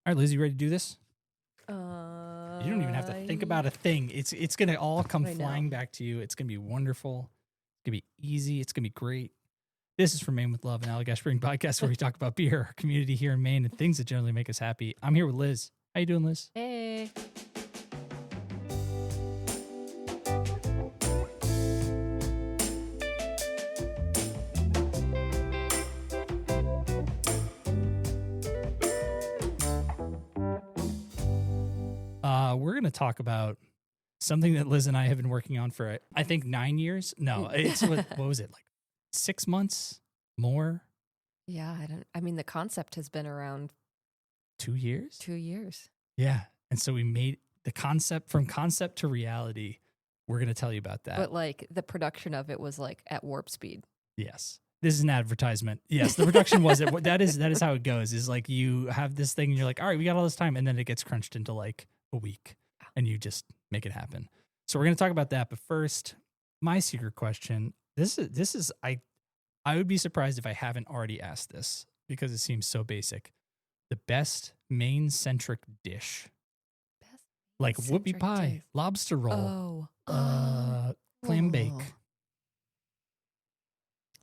All right, Liz, you ready to do this? You don't even have to think about a thing. It's gonna all come flying back to you. It's gonna be wonderful. It's gonna be easy. It's gonna be great. This is from Maine with Love, an Allagash Spring podcast where we talk about beer, our community here in Maine, and things that generally make us happy. I'm here with Liz. How you doing, Liz? Hey. We're going to talk about something that Liz and I have been working on for, I think, 9 years. No, it's what was it, like 6 months more? Yeah, I mean, the concept has been around 2 years? 2 years. Yeah. And so we made the concept from concept to reality. We're going to tell you about that. But like the production of it was like at warp speed. Yes. This is an advertisement. Yes, the production was it. That is how it goes. Is like you have this thing and you're like, all right, we got all this time, and then it gets crunched into like a week, and you just make it happen. So we're going to talk about that. But first, my secret question. This is I would be surprised if I haven't already asked this because it seems so basic. The best Maine-centric dish, like whoopie pie, dish. lobster roll, Oh. clam bake.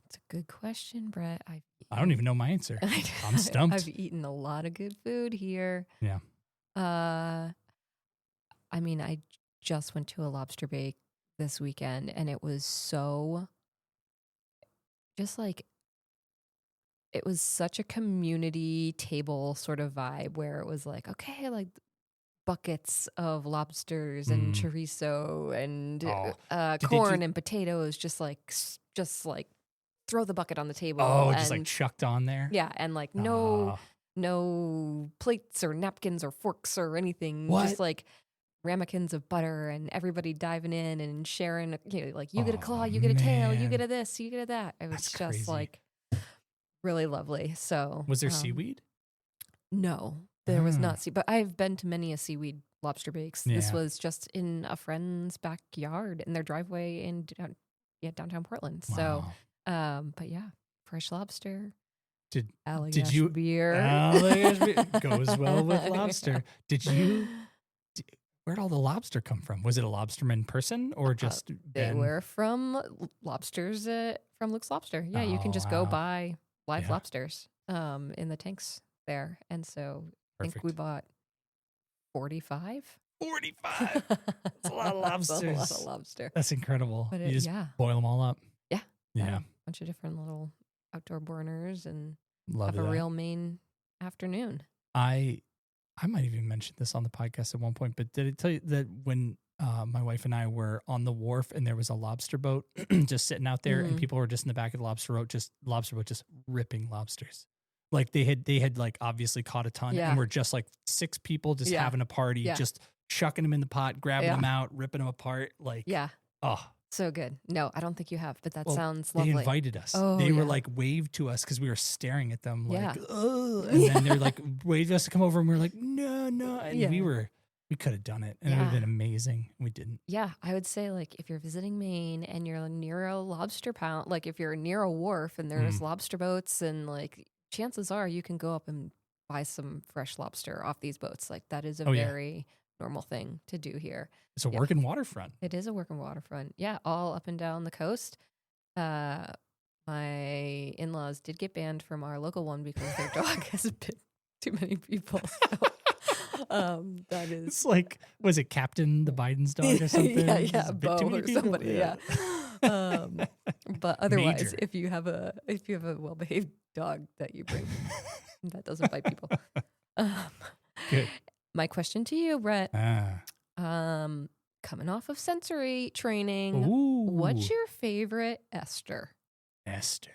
It's a good question, Brett. I don't even know my answer. I'm stumped. I've eaten a lot of good food here. Yeah. I mean, I just went to a lobster bake this weekend, and it was so just like it was such a community table sort of vibe where it was like, okay, like buckets of lobsters and chorizo and corn and potatoes, just like throw the bucket on the table. Oh, and, just like chucked on there. Yeah, and like no plates or napkins or forks or anything. What? Just like ramekins of butter and everybody diving in and sharing. You know, like you get a claw, you get a tail, you get a this, you get a that. It was That's just crazy. like really lovely. So was there seaweed? No, there was not seaweed. But I've been to many a seaweed lobster bakes. Yeah. This was just in a friend's backyard in their driveway in downtown Portland. Wow. So, but yeah, fresh lobster. Did Allagash you beer? Allagash beer goes well with lobster. Where'd all the lobster come from? Was it a lobsterman person or just They were from lobsters from Luke's Lobster. Yeah, you can just go buy live lobsters in the tanks there. And so I think we bought 45. 45. That's a lot of lobsters. That's a lot of lobster. That's incredible. But you just boil them all up. Yeah. Yeah. A bunch of different little outdoor burners and Love have a real Maine afternoon. I might even mention this on the podcast at one point, but did it tell you that when my wife and I were on the wharf and there was a lobster boat just sitting out there and people were just in the back of the lobster boat just ripping lobsters. Like they had like obviously caught a ton and we're just like 6 people just having a party, just chucking them in the pot, grabbing them out, ripping them apart. Like, so good. No, I don't think you have, but that sounds lovely. They invited us. Oh, they were like waved to us because we were staring at them like, and then they're like waved us to come over and we were like, no. And we could have done it and it would have been amazing. We didn't. Yeah. I would say like if you're visiting Maine and you're near a lobster pound, like if you're near a wharf and there's lobster boats and like chances are you can go up and buy some fresh lobster off these boats. Like that is a very normal thing to do here. It's a working waterfront. It is a working waterfront. Yeah, all up and down the coast. My in-laws did get banned from our local one because their dog has bit too many people. So, that is. It's like, was it Captain the Biden's dog or something? yeah, Bo or somebody. Yeah. But otherwise, if you have a well-behaved dog that you bring, that doesn't bite people. Good. My question to you, Brett. Coming off of sensory training, what's your favorite ester? Esther.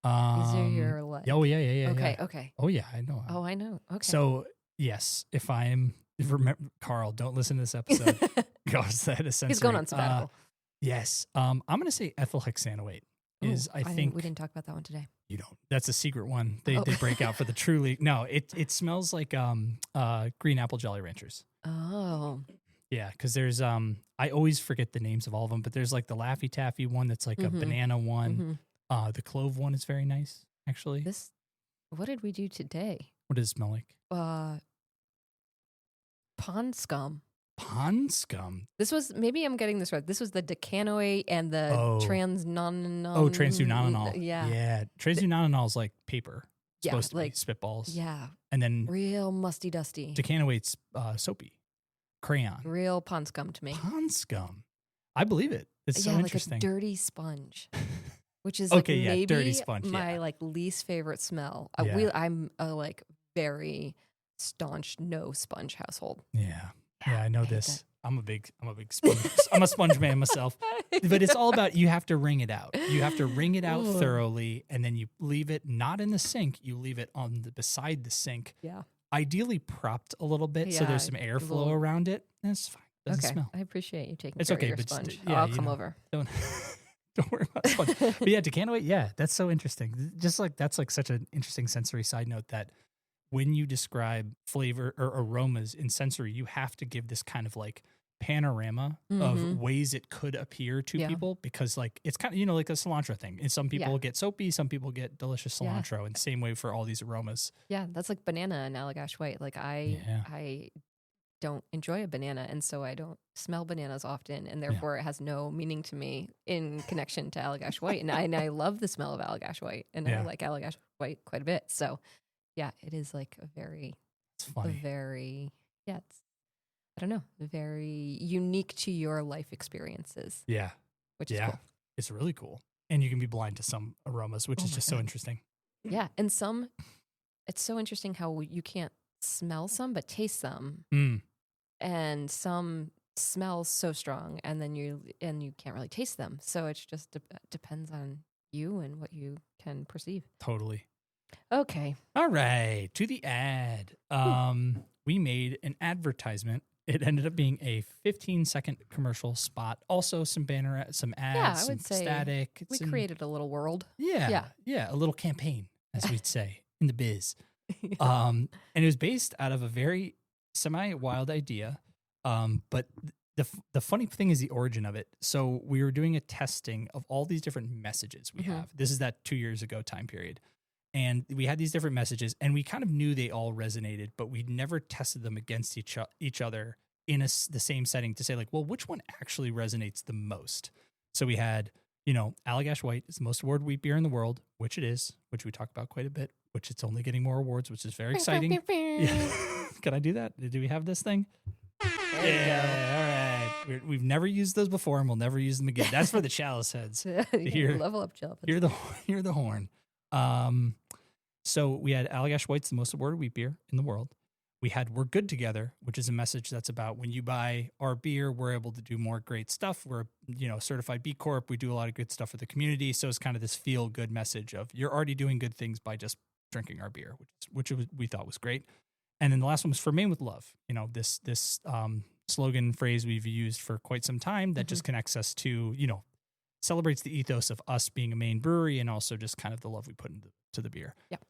These are your like. Oh yeah. Okay. Oh yeah, I know. Oh, I know. Okay. So yes, remember, Carl, don't listen to this episode. He's going on sabbatical. Yes. I'm gonna say ethyl hexanoate is I think we didn't talk about that one today. You don't. That's a secret one. They break out for the truly. No, it smells like green apple Jolly Ranchers. Oh. Yeah, because there's I always forget the names of all of them, but there's like the Laffy Taffy one that's like a banana one. The clove one is very nice, actually. What did we do today? What does it smell like? Pond scum. Pond scum. This was, maybe I'm getting this right. This was the decanoate and the transnonanol. Oh, transnonanol. Yeah. Yeah. Transnonanol is like paper. It's Yeah, supposed to like- be spitballs. Yeah. And then Real musty dusty. decanoate's soapy. Crayon. Real pond scum to me. Pond scum. I believe it. It's so like interesting. a dirty sponge. Which is Okay, like yeah, maybe dirty sponge, my yeah. like least favorite smell. Yeah. I'm a like very staunch no sponge household. Yeah. Yeah, I know hate this. that. I'm a big sponge. I'm a sponge man myself. But it's all about, you have to wring it out. You have to wring it out Ugh. thoroughly, and then you leave it not in the sink. You leave it beside the sink. Yeah. Ideally propped a little bit so Yeah, there's some airflow little- around it. And it's fine. Doesn't Okay. smell. I appreciate you taking It's care okay, of your but sponge. yeah, I'll you come know. over. Don't worry about sponge. But yeah, decanoate, yeah, that's so interesting. Just like that's like such an interesting sensory side note that when you describe flavor or aromas in sensory, you have to give this kind of like panorama Mhm. of ways it could appear to Yeah. people, because like it's kind of, like a cilantro thing. And some people Yeah. get soapy, some people get delicious Yeah. cilantro, and same way for all these aromas. Yeah, that's like banana and Allagash White. Like Yeah. I don't enjoy a banana, and so I don't smell bananas often, and therefore it has no meaning to me in connection to Allagash White. And I love the smell of Allagash White, and Yeah. I like Allagash White quite a bit. So yeah, it is like a very It's funny. it's, I don't know, very unique to your life experiences, Yeah. which is Yeah. cool. It's really cool. And you can be blind to some aromas, which Oh is my just so God. interesting. Yeah, and it's so interesting how you can't smell some but taste them, Mm. and some smell so strong, and then you can't really taste them. So it just depends on you and what you can perceive. Totally. Okay. All right, to the ad. We made an advertisement. It ended up being a 15-second commercial spot. Also, some banner, some ads, I some would say static. We some- created a little world. yeah, a little campaign, as we'd say in the biz. And it was based out of a very semi-wild idea. But the funny thing is the origin of it. So we were doing a testing of all these different messages we Mhm. have. This is that 2 years ago time period. And we had these different messages, and we kind of knew they all resonated, but we never tested them against each other in the same setting to say like, well, which one actually resonates the most? So we had, Allagash White is the most awarded wheat beer in the world, which it is, which we talk about quite a bit, which it's only getting more awards, which is very exciting. Yeah. Can I do that? Do we have this thing? Yeah, all right. We've never used those before, and we'll never use them again. That's for the chalice heads. Here. Level up, Jill. Hear the horn. So we had Allagash White's the most awarded wheat beer in the world. We had We're Good Together, which is a message that's about when you buy our beer, we're able to do more great stuff. We're, certified B Corp. We do a lot of good stuff for the community. So it's kind of this feel good message of you're already doing good things by just drinking our beer, which we thought was great. And then the last one was For Maine with Love. This slogan phrase we've used for quite some time that just connects us to, celebrates the ethos of us being a Maine brewery and also just kind of the love we put into the beer. Yep.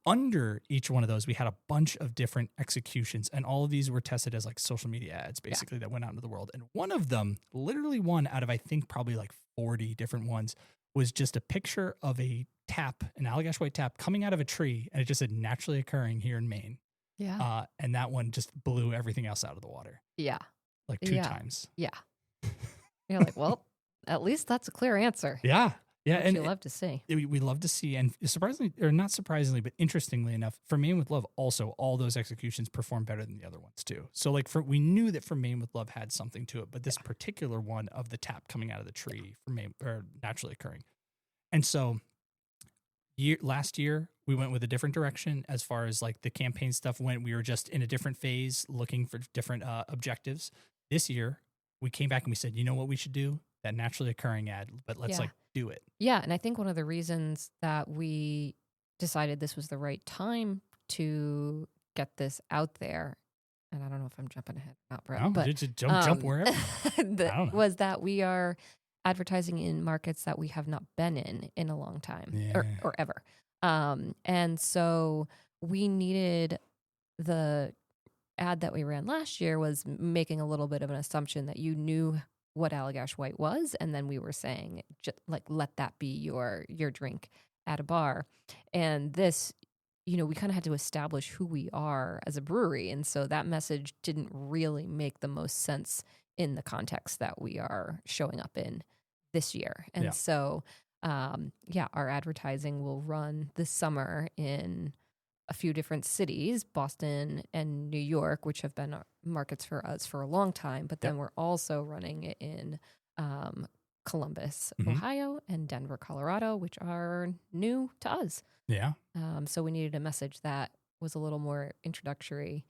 Under each one of those, we had a bunch of different executions, and all of these were tested as like social media ads, basically, that went out into the world. And one of them, literally one out of, I think, probably like 40 different ones, was just a picture of a tap, an Allagash White tap coming out of a tree, and it just said naturally occurring here in Maine. Yeah. And that one just blew everything else out of the water, Yeah. like 2 Yeah. times. Yeah. You're like, well, at least that's a clear answer. Yeah. Yeah. Which And you love to see. we love to see, and surprisingly, or not surprisingly, but interestingly enough, For Maine with Love, also all those executions perform better than the other ones too. So like we knew that For Maine with Love had something to it, but this particular one of the tap coming out of the tree for Maine, or naturally occurring. And so last year we went with a different direction as far as like the campaign stuff went. We were just in a different phase looking for different objectives. This year we came back and we said, you know what we should do? That naturally occurring ad, but let's Yeah. do it. Yeah. And I think one of the reasons that we decided this was the right time to get this out there, and I don't know if I'm jumping ahead or not, Brett, No, but just jump wherever. I don't know. was that we are advertising in markets that we have not been in a long time Yeah. or ever. And so we needed the ad that we ran last year was making a little bit of an assumption that you knew what Allagash White was, and then we were saying just like let that be your drink at a bar. And this we kind of had to establish who we are as a brewery. And so that message didn't really make the most sense in the context that we are showing up in this year. And Yeah. so, our advertising will run this summer in a few different cities, Boston and New York, which have been markets for us for a long time. But then we're also running it in Columbus, Ohio, and Denver, Colorado, which are new to us. Yeah. So we needed a message that was a little more introductory.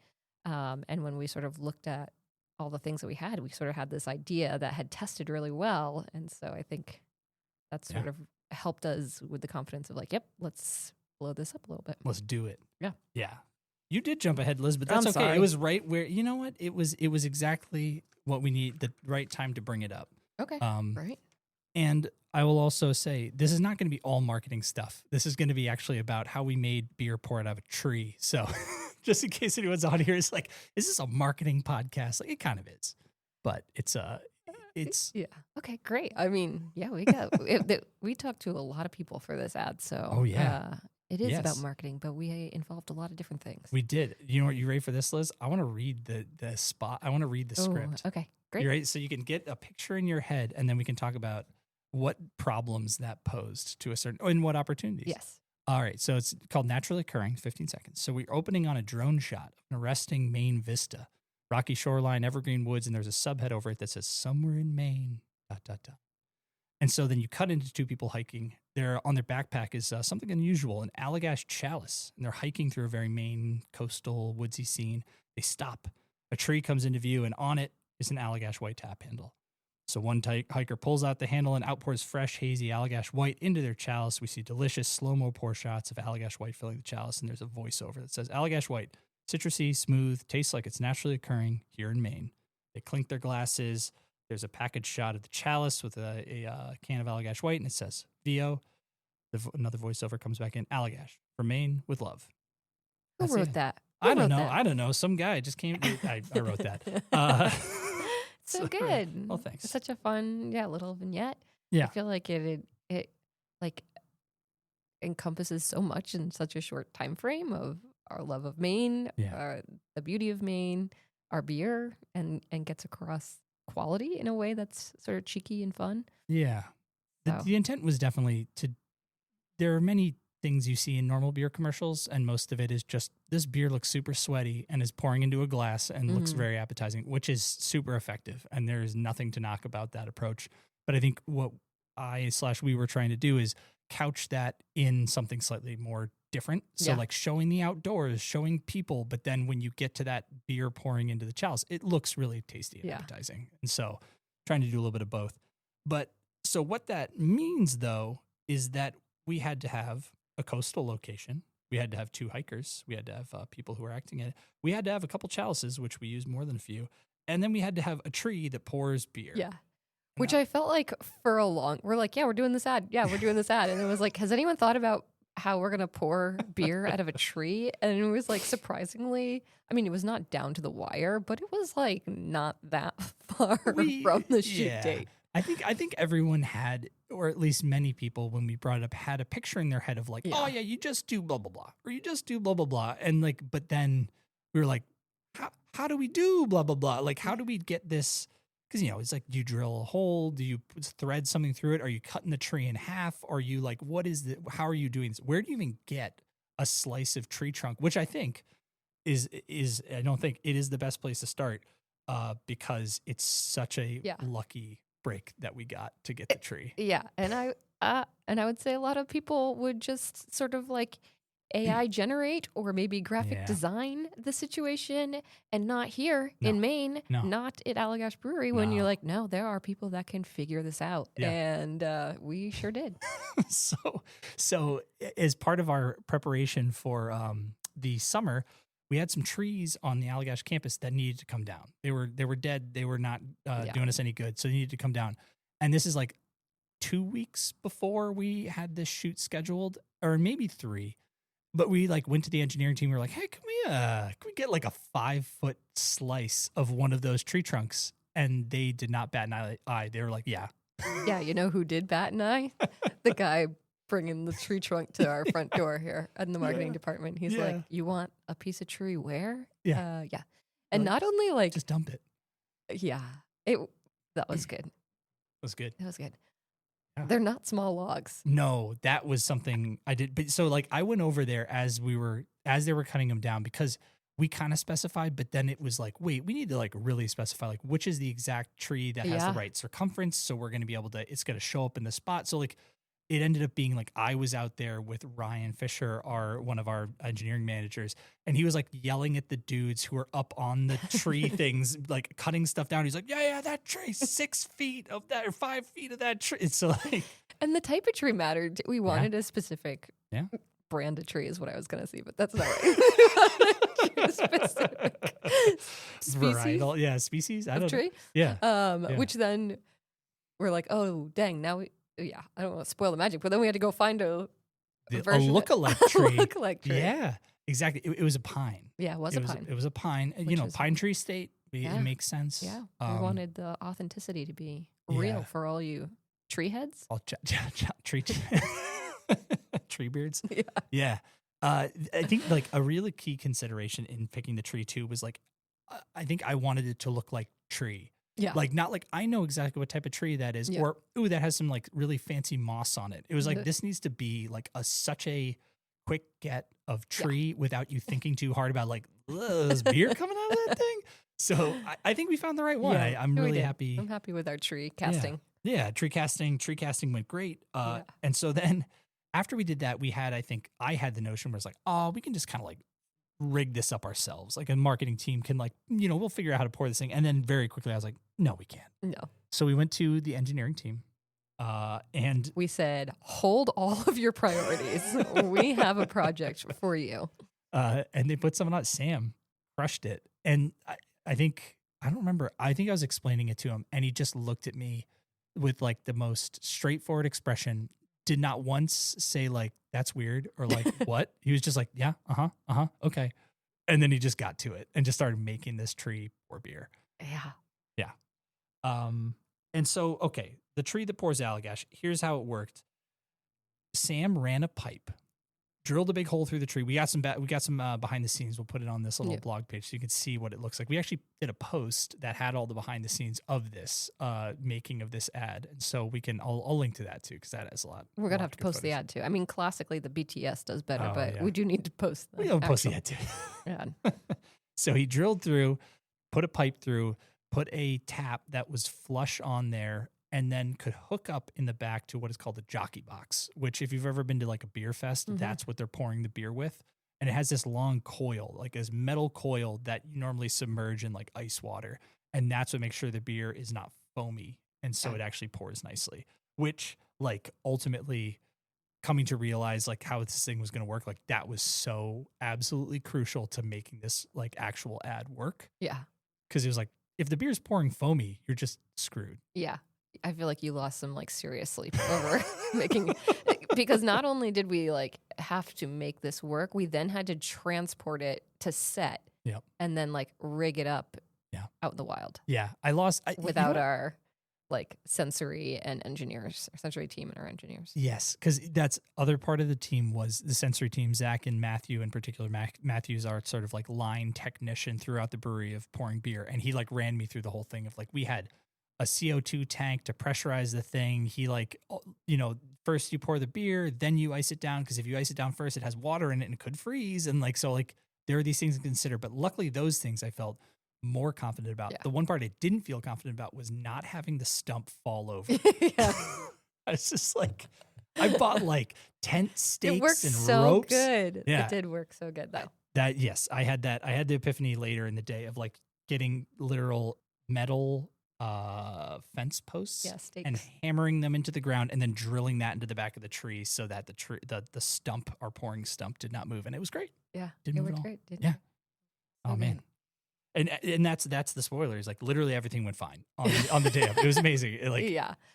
And when we sort of looked at all the things that we sort of had this idea that had tested really well. And so I think that sort of helped us with the confidence of like, yep, let's blow this up a little bit. Let's do it. Yeah. Yeah. You did jump ahead, Liz, but that's okay. Sorry. It was right where, you know what? It was exactly what we need, the right time to bring it up. Okay. Right. And I will also say, this is not going to be all marketing stuff. This is going to be actually about how we made beer poured out of a tree. So just in case anyone's on here is like, is this a marketing podcast? Like, it kind of is, but it's yeah. Okay, great. I mean, yeah, we talked to a lot of people for this ad. So it is about marketing, but we involved a lot of different things. We did. You know what? You ready for this, Liz? I want to read the spot. I want to read the script. Okay, great. You ready? So you can get a picture in your head, and then we can talk about what problems that posed to a certain, and what opportunities. Yes. All right. So it's called Naturally Occurring, 15 seconds. So we're opening on a drone shot of an arresting Maine vista, rocky shoreline, evergreen woods, and there's a subhead over it that says somewhere in Maine, ... And so then you cut into two people hiking. They're on their backpack is something unusual, an Allagash chalice, and they're hiking through a very Maine coastal woodsy scene. They stop. A tree comes into view, and on it is an Allagash White tap handle. So one hiker pulls out the handle and outpours fresh, hazy Allagash White into their chalice. We see delicious slow-mo pour shots of Allagash White filling the chalice, and there's a voiceover that says, Allagash White, citrusy, smooth, tastes like it's naturally occurring here in Maine. They clink their glasses. There's a package shot of the chalice with a can of Allagash White, and it says, VO. Another voiceover comes back in, Allagash, from Maine with love. Who wrote that? I don't know. I don't know. Some guy just came. I wrote that. So good. Well, thanks. It's such a fun, little vignette. Yeah. I feel like it like encompasses so much in such a short time frame of our love of Maine, the beauty of Maine, our beer, and gets across quality in a way that's sort of cheeky and fun. Yeah. The intent was definitely there are many things you see in normal beer commercials, and most of it is just this beer looks super sweaty and is pouring into a glass and looks very appetizing, which is super effective. And there is nothing to knock about that approach. But I think what we were trying to do is couch that in something slightly more different. So like showing the outdoors, showing people, but then when you get to that beer pouring into the chalice, it looks really tasty and appetizing. And so trying to do a little bit of both. But so what that means though, is that we had to have a coastal location. We had to have two hikers. We had to have people who are acting in it. We had to have a couple chalices, which we use more than a few. And then we had to have a tree that pours beer. Yeah. Which I felt like we're like, we're doing this ad. Yeah, we're doing this ad. And it was like, has anyone thought about how we're going to pour beer out of a tree? And it was like, surprisingly, I mean, it was not down to the wire, but it was like not that far from the shoot date. I think everyone had, or at least many people, when we brought it up, had a picture in their head of like, you just do blah, blah, blah, or you just do blah, blah, blah. And like, but then we were like, how do we do blah, blah, blah? Like, how do we get this? Because, it's like, do you drill a hole? Do you thread something through it? Are you cutting the tree in half? Are you like, how are you doing this? Where do you even get a slice of tree trunk? Which I think I don't think it is the best place to start because it's such a lucky break that we got to get the tree. Yeah. And I would say a lot of people would just sort of like AI generate or maybe graphic design the situation, and not here in Maine, not at Allagash Brewery, when you're like, no, there are people that can figure this out. And we sure did. So as part of our preparation for the summer, we had some trees on the Allagash campus that needed to come down. They were dead. They were not doing us any good. So they needed to come down. And this is like 2 weeks before we had this shoot scheduled, or maybe 3. But we like went to the engineering team. We were like, hey, can we get like a 5-foot slice of one of those tree trunks? And they did not bat an eye. They were like, yeah. Yeah, you know who did bat an eye? The guy bringing the tree trunk to our front door here in the marketing Yeah. department. He's Yeah. like, "You want a piece of tree where?" Yeah. Yeah. And Like, not only like, just dump it. yeah, that was good. That's good. It was good. Yeah. They're not small logs. No, that was something I did. But so like I went over there as they were cutting them down because we kind of specified, but then it was like, wait, we need to like really specify like which is the exact tree that has Yeah. the right circumference. So we're going to be able to, it's going to show up in the spot. So like it ended up being like I was out there with Ryan Fisher, one of our engineering managers, and he was like yelling at the dudes who were up on the tree things, like cutting stuff down. He's like, yeah, that tree, 6 feet of that or 5 feet of that tree. It's so like, And the type of tree mattered. We wanted a specific brand of tree is what I was going to say, but that's not right. Specific species varietal, yeah, species. I of don't tree. Yeah. Which then we're like, oh, dang, now I don't want to spoil the magic, but then we had to go find a lookalike tree. Lookalike tree. Yeah, exactly. It was a pine. Yeah, it was a pine. It was a pine. Which You know, is- pine tree state. It makes sense. Yeah, we wanted the authenticity to be yeah. real for all you tree heads. All tree tree beards. Yeah. Yeah. I think like a really key consideration in picking the tree too was like, I think I wanted it to look like tree. Yeah. Like not like I know exactly what type of tree that is, or ooh, that has some like really fancy moss on it. It was like this needs to be like such a quick get of tree without you thinking too hard about like, is beer coming out of that thing? So I think we found the right one. Yeah, I'm really happy. I'm happy with our tree casting. Yeah, tree casting went great. And so then after we did that, I had the notion where it's like, oh, we can just kind of like rig this up ourselves. Like a marketing team can like, we'll figure out how to pour this thing. And then very quickly I was like, no, we can't. No. So we went to the engineering team and we said, hold all of your priorities. We have a project for you. And they put someone out. Sam crushed it. And I think I was explaining it to him and he just looked at me with like the most straightforward expression, did not once say like, that's weird or like, what? He was just like, yeah, okay. And then he just got to it and just started making this tree pour beer. Yeah. Yeah. And so, okay, the tree that pours Allagash, here's how it worked. Sam ran a pipe, drilled a big hole through the tree. We got some behind the scenes. We'll put it on this little blog page so you can see what it looks like. We actually did a post that had all the behind the scenes of this making of this ad, and so I'll link to that too because that has a lot. We're gonna have to post the ad too. I mean, classically the BTS does better, but yeah. we do need to post. We'll post the ad too. Ad. So he drilled through, put a pipe through, put a tap that was flush on there, and then could hook up in the back to what is called a jockey box, which if you've ever been to like a beer fest, that's what they're pouring the beer with. And it has this long coil, like this metal coil that you normally submerge in like ice water. And that's what makes sure the beer is not foamy. And so it actually pours nicely, which like ultimately coming to realize like how this thing was going to work, like that was so absolutely crucial to making this like actual ad work. Yeah. Cause it was like, if the beer's pouring foamy, you're just screwed. Yeah. I feel like you lost some like serious sleep over making, because not only did we like have to make this work, we then had to transport it to set and then like rig it up out in the wild. Yeah. Without our like sensory team and our engineers. Yes. Cause that's other part of the team was the sensory team, Zach and Matthew in particular. Matthew's our sort of like line technician throughout the brewery of pouring beer. And he like ran me through the whole thing of like, we had a CO2 tank to pressurize the thing. He like, first you pour the beer, then you ice it down. Cause if you ice it down first, it has water in it and it could freeze. And like, so like there are these things to consider, but luckily those things I felt more confident about. The one part I didn't feel confident about was not having the stump fall over. Yeah. I was just like, I bought like tent stakes it worked and so ropes. Good. Yeah. It did work so good though. I had the epiphany later in the day of like getting literal metal fence posts and hammering them into the ground and then drilling that into the back of the tree so that the stump, our pouring stump, did not move. And it was great. Yeah. Didn't it move worked at all. great. Didn't Yeah. it? Oh man. And that's the spoilers. Like literally everything went fine on the day of. It was amazing.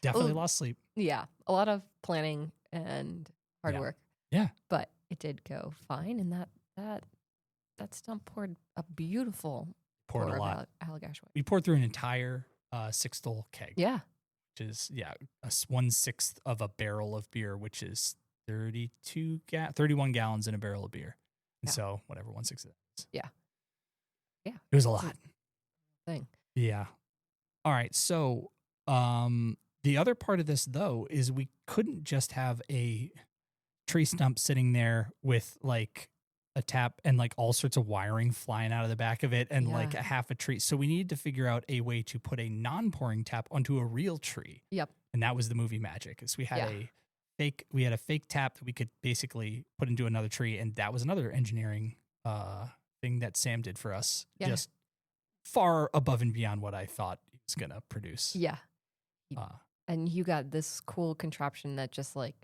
Definitely lost sleep. Yeah. A lot of planning and hard work. Yeah. But it did go fine. And that stump poured a beautiful Poured a lot. Allagash White. We poured through an entire 6-stall keg. Yeah. Which is 1/6 of a barrel of beer, which is 31 gallons in a barrel of beer. And Yeah. so whatever, 1/6 of that is. Yeah. Yeah. It was a It's lot. thing. Yeah. All right. So the other part of this, though, is we couldn't just have a tree stump sitting there with like a tap and like all sorts of wiring flying out of the back of it and like Yeah. a half a tree. So we needed to figure out a way to put a non-pouring tap onto a real tree. Yep. And that was the movie magic. Is we had Yeah. we had a fake tap that we could basically put into another tree, and that was another engineering thing that Sam did for us. Yeah. Just far above and beyond what I thought he was gonna produce. Yeah. Uh, And you got this cool contraption that just like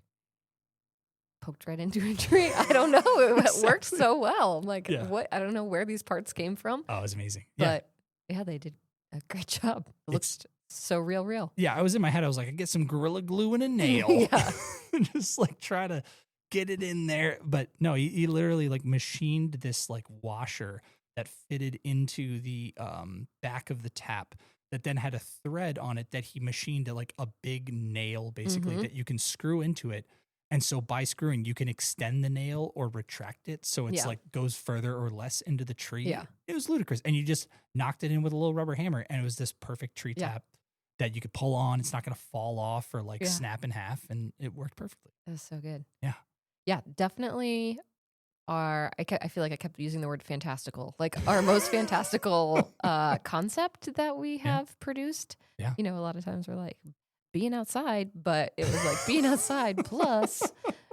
poked right into a tree. I don't know. It worked Exactly. so well. I'm like, Yeah. what? I don't know where these parts came from, Oh, it was amazing. Yeah. but yeah, they did a great job. It looks so real. Yeah, I was in my head. I was like, I get some Gorilla Glue and a nail. Yeah. Just like try to get it in there. But no, he literally like machined this like washer that fitted into the back of the tap that then had a thread on it that he machined to like a big nail basically Mhm. that you can screw into it. And so by screwing, you can extend the nail or retract it. So it's Yeah. like goes further or less into the tree. Yeah. It was ludicrous. And you just knocked it in with a little rubber hammer and it was this perfect tree Yeah. tap that you could pull on. It's not going to fall off or like Yeah. snap in half. And it worked perfectly. That was so good. Yeah. Yeah, definitely I feel like I kept using the word fantastical. Like our most fantastical concept that we have produced. Yeah. You know, a lot of times we're like being outside, but it was like being outside plus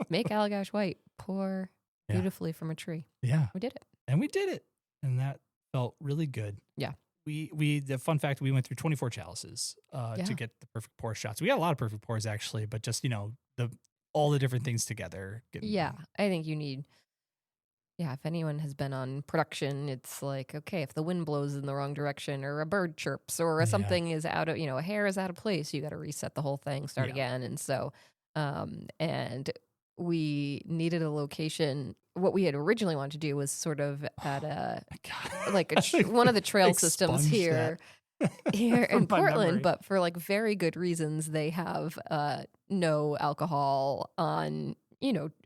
make Allagash White pour Yeah. beautifully from a tree. Yeah. We did it. And we did it. And that felt really good. Yeah. The fun fact, we went through 24 chalices Yeah. to get the perfect pour shots. We got a lot of perfect pours actually, but just, you know, all the different things together. Yeah, I think you need. Yeah, if anyone has been on production, it's like, okay, if the wind blows in the wrong direction or a bird chirps or Yeah. something is out of, a hair is out of place, you got to reset the whole thing, start Yeah. again. And so, and we needed a location. What we had originally wanted to do was sort of at a, God. like one of the trail systems Expunged here in from my Portland, memory. but for like very good reasons, they have no alcohol on,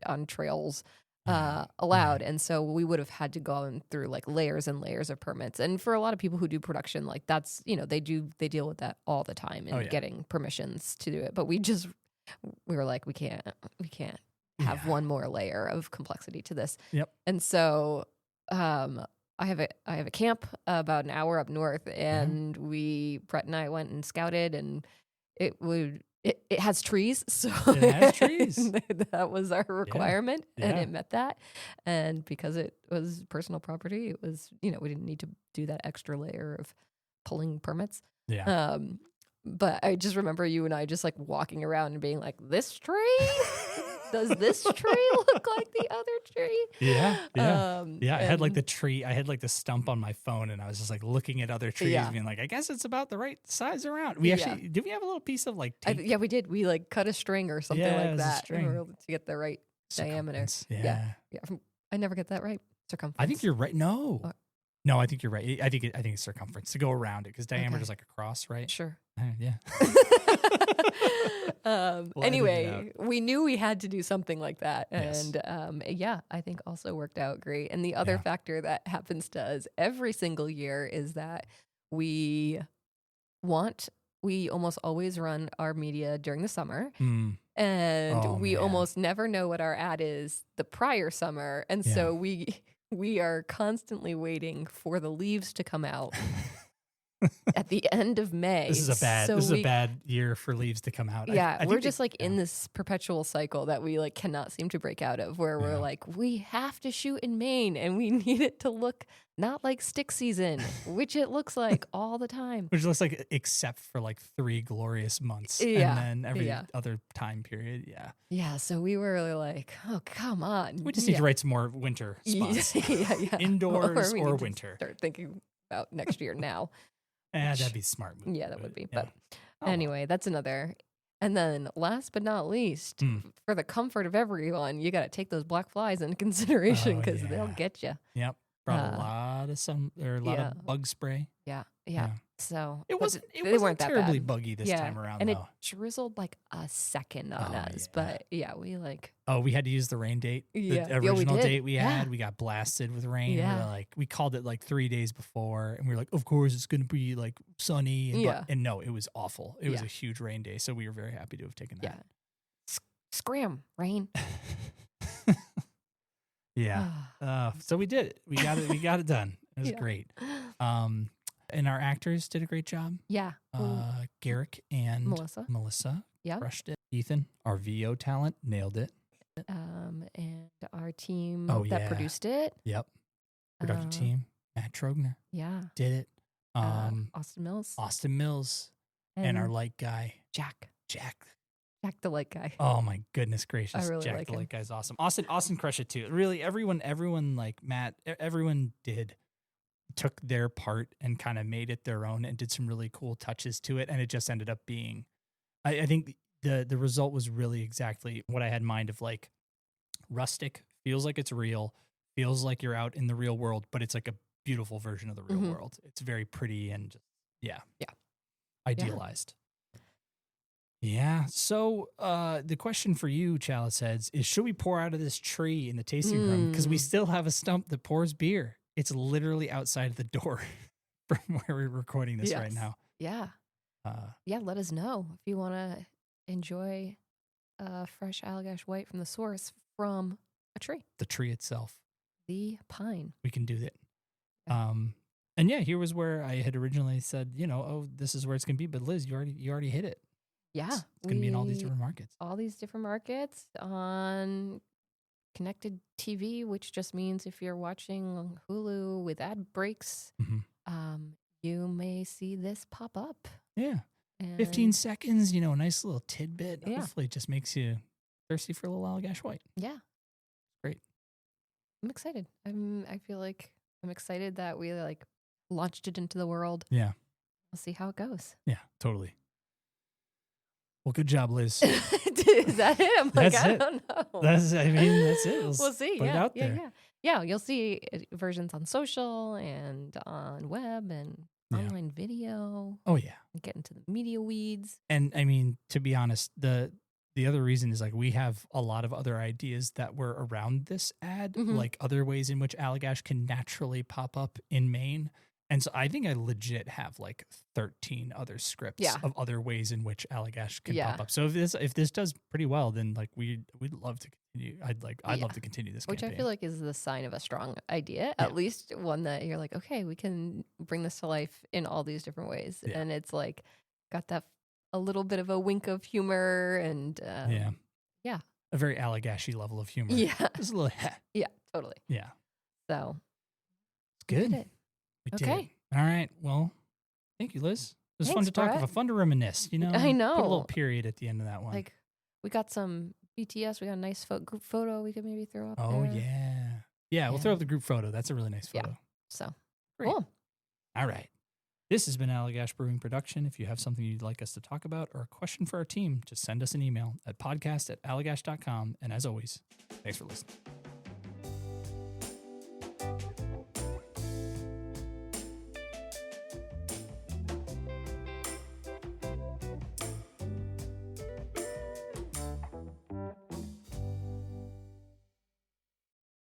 on trails allowed. And so we would have had to go through like layers and layers of permits. And for a lot of people who do production, like that's, they deal with that all the time and getting permissions to do it. But we were like, we can't have one more layer of complexity to this. Yep. And so, I have a camp about an hour up north, and Brett and I went and scouted, and it has trees, so It has trees. that was our requirement, and Yeah. it met that. And because it was personal property, it was we didn't need to do that extra layer of pulling permits. Yeah. But I just remember you and I just like walking around and being like, "This tree." Does this tree look like the other tree? Yeah. I had like and- the tree. I had like the stump on my phone, and I was just like looking at other trees, Yeah. being like, I guess it's about the right size around. We actually did. We have a little piece of like tape yeah, we did. We like cut a string or something Yeah, it like was a that string. to get the right diameter. circumference. Yeah. Yeah, I never get that right. Circumference. I think you're right. No. What? No, I think you're right. I think it's circumference to go around it because diameter Okay. is like a cross, right? sure. Yeah. We'll edit it Anyway, out. we knew we had to do something like that. Yes. And I think also worked out great. And the other Yeah. factor that happens to us every single year is that we almost always run our media during the summer. Mm. And Oh, we man. almost never know what our ad is the prior summer. And Yeah. so we are constantly waiting for the leaves to come out at the end of May. This is a bad year for leaves to come out. Yeah, I we're think just like in this perpetual cycle that we like cannot seem to break out of, where we're Yeah. like, we have to shoot in Maine and we need it to look not like stick season, which it looks like all the time. which looks like except for like 3 glorious months, Yeah, and then every yeah. other time period. Yeah, Yeah, so we were really like, oh, come on. we just need to write some more winter spots, yeah. indoors we or need to winter. Start thinking about next year now. That'd be a smart move. Yeah, that would be. yeah. But Oh, well. anyway, that's another. And then last but not least, Mm. for the comfort of everyone, you got to take those black flies into consideration Oh, because they'll yeah. get you. Yep, brought a Uh, lot lot of Yeah. bug spray. Yeah. Yeah. So It but wasn't they weren't wasn't that terribly bad. buggy this Yeah. time around And it though. drizzled like a second on Oh, us. yeah. But yeah, we like Oh, we had to use the rain date. Yeah. The Yeah, we original did. date we Yeah. had, we got blasted with rain. Yeah. We called it like 3 days before, and we were like, of course it's gonna be like sunny. And Yeah. and no, it was awful. It was Yeah. a huge rain day, so we were very happy to have taken Yeah. that. Scram, rain. Yeah. So we did it. We got it. We got it done. It was Yeah. great. And our actors did a great job. Yeah. Garrick and Melissa. Yeah. crushed it. Ethan, our VO talent, nailed it. And our team Oh, that yeah. produced it. Yep. Production Uh, team, Matt Trogner Yeah. did it. Austin Mills. Austin Mills and our light guy, Jack. Jack. Jack the light guy. Oh my goodness gracious. I really Jack like the him. light guy's awesome. Austin crushed it too. Really, everyone like Matt, everyone took their part and kind of made it their own and did some really cool touches to it. And it just ended up being, I think the result was really exactly what I had in mind of like rustic, feels like it's real, feels like you're out in the real world, but it's like a beautiful version of the real world. It's very pretty and just, yeah. Idealized. Yeah. So the question for you, Chalice Heads, is should we pour out of this tree in the tasting room? Because we still have a stump that pours beer. It's literally outside the door from where we're recording this right now. Yeah. Yeah, let us know if you want to enjoy fresh Allagash White from the source from a tree. The tree itself. The pine. We can do that. Yeah. And yeah, here was where I had originally said, this is where it's going to be. But Liz, you already hit it. Yeah. It's going to be in all these different markets. All these different markets on connected TV, which just means if you're watching Hulu with ad breaks, you may see this pop up. Yeah. And 15 seconds, a nice little tidbit. Yeah. Hopefully it just makes you thirsty for a little Allagash White. Yeah. Great. I'm excited. I feel like I'm excited that we like launched it into the world. Yeah. We'll see how it goes. Yeah, totally. Well, good job, Liz. Is that it? I'm like, I don't know. That's it. We'll see. Put it out there. Yeah, you'll see versions on social and on web and online video. Oh, yeah. Get into the media weeds. And I mean, to be honest, the other reason is like we have a lot of other ideas that were around this ad, like other ways in which Allagash can naturally pop up in Maine. And so I think I legit have like 13 other scripts of other ways in which Allagash can pop up. So if this does pretty well, then like we'd love to continue. I'd love to continue this Which campaign. I feel like is the sign of a strong idea, at least one that you're like, okay, we can bring this to life in all these different ways. And it's like got that a little bit of a wink of humor and a very Allagash-y level of humor. Yeah. Just a little Yeah, totally. Yeah. So it's good. We did. All right. Well, thank you, Liz. It was fun Thanks, to talk Brett. about, fun to reminisce, I know. Put a little period at the end of that one. Like we got some BTS, we got a nice group photo we could maybe throw up oh, there. yeah. Yeah, we'll throw up the group photo. That's a really nice photo. Yeah. So, Great. cool. All right. This has been Allagash Brewing Production. If you have something you'd like us to talk about or a question for our team, just send us an email at podcast@allagash.com. And as always, thanks for listening.